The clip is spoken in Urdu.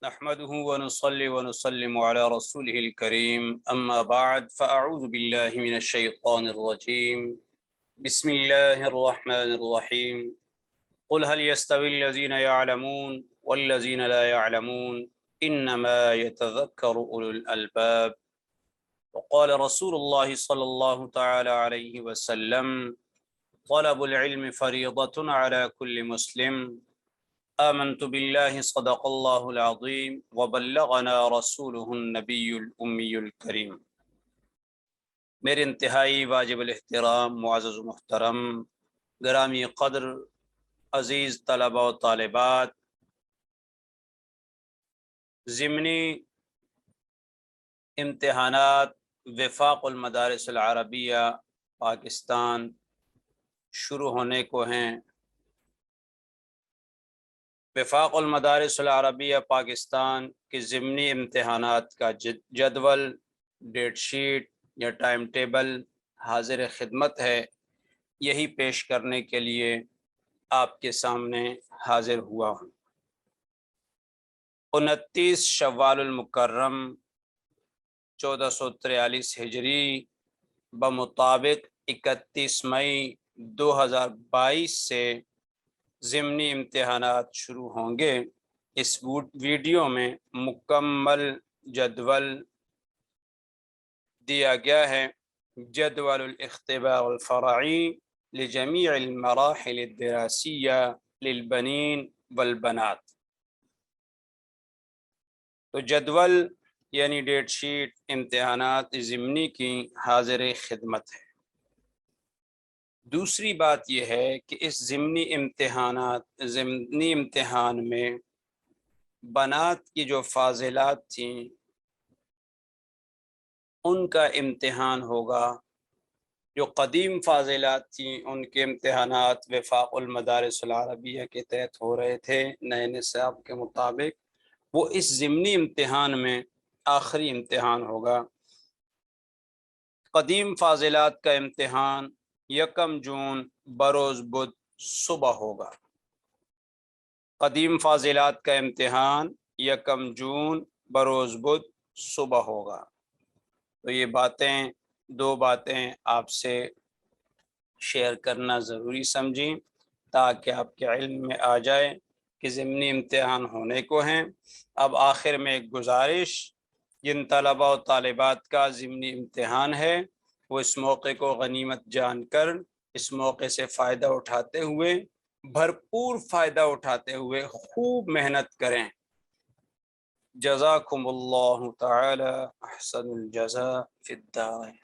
نحمده ونصلي ونسلم على رسوله الكريم أما بعد فأعوذ بالله من الشيطان الرجيم بسم الله الرحمن الرحيم قل هل يستوي الذين يعلمون والذين لا يعلمون إنما يتذكر أولو الألباب وقال رسول الله صلى الله تعالى عليه وسلم طلب العلم فريضة على كل مسلم آمنت بالله صدق الله العظيم وبلغنا رسوله النبي الأمي الكريم۔ میرے انتہائی واجب الاحترام معزز و محترم گرامی قدر عزیز طلبہ و طالبات، ضمنی امتحانات وفاق المدارس العربیہ پاکستان شروع ہونے کو ہیں۔ وفاق المدارس العربیہ پاکستان کے ضمنی امتحانات کا جدول، ڈیٹ شیٹ یا ٹائم ٹیبل حاضر خدمت ہے۔ یہی پیش کرنے کے لیے آپ کے سامنے حاضر ہوا ہوں۔ 29 شوال المکرم 1443 ہجری بمطابق 31 مئی 2022 سے ضمنی امتحانات شروع ہوں گے۔ اس ویڈیو میں مکمل جدول دیا گیا ہے۔ جدول الاختبار الفرعی لجمیع المراحل الدراسیہ للبنین والبنات۔ تو جدول یعنی ڈیٹ شیٹ امتحانات ضمنی کی حاضر خدمت ہے۔ دوسری بات یہ ہے کہ اس ضمنی امتحان میں بنات کی جو فاضلات تھیں ان کا امتحان ہوگا۔ جو قدیم فاضلات تھیں ان کے امتحانات وفاق المدارس العربیہ کے تحت ہو رہے تھے نئے نصاب کے مطابق، وہ اس ضمنی امتحان میں آخری امتحان ہوگا۔ قدیم فاضلات کا امتحان 1 جون بروز بدھ صبح ہوگا۔ قدیم فاضلات کا امتحان 1 جون بروز بدھ صبح ہوگا۔ تو یہ دو باتیں آپ سے شیئر کرنا ضروری سمجھی تاکہ آپ کے علم میں آ جائے کہ ضمنی امتحان ہونے کو ہیں۔ اب آخر میں ایک گزارش، جن طلبہ و طالبات کا ضمنی امتحان ہے وہ اس موقع کو غنیمت جان کر اس موقع سے فائدہ اٹھاتے ہوئے، بھرپور فائدہ اٹھاتے ہوئے خوب محنت کریں۔ جزاکم اللہ تعالی احسن الجزاء فی الدارین۔